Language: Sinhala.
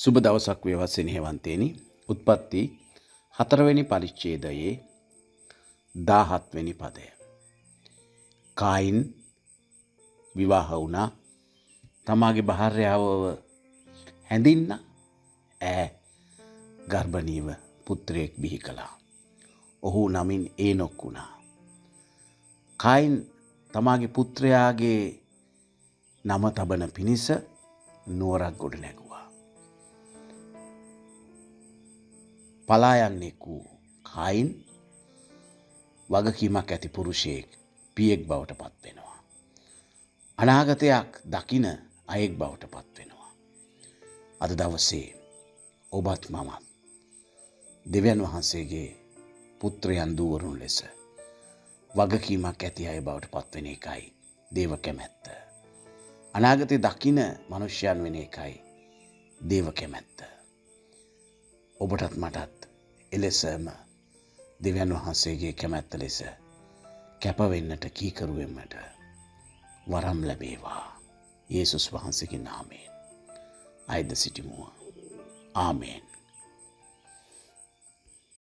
සුබ දවසක් වේවා සෙනෙහවන්තේනි. උත්පත්ති 4 වෙනි පරිච්ඡේදයේ 17 වෙනි පදය. කායින් විවාහ වුණා. තමාගේ භාර්යාවව හැඳින්න ඈ ගර්භණීව පුත්‍රයෙක් බිහි කළා. ඔහු නමින් ඒනොක් වුණා. කායින් තමාගේ පුත්‍රයාගේ නම තබන පිණිස නුවරක් ගොඩ නැගුවා. පලා යන්නෙක් වූ කායින් වගකීමක් ඇති පුරුෂයෙක් පියෙක් බවට පත් වෙනවා. අනාගතයක් දකින අයෙක් බවට පත් වෙනවා. අද දවසේ ඔබත් මමත් දෙවියන් වහන්සේගේ පුත්‍රයන් දූවරුන් ලෙස වගකීමක් ඇති අය බවට පත් වෙන එකයි දේව කැමැත්ත. අනාගතය දකින මනුෂ්‍යයන් වෙන එකයි දේව කැමැත්ත. ඔබටත් මටත් එලෙසම දෙවියන් වහන්සේගේ කැමැත්ත ලෙස කැපවෙන්නට කීකරුවෙන්නට වරම් ලැබේවා. යේසුස් වහන්සේගේ නාමයෙන් අයද සිටිමුව. ආමේන්.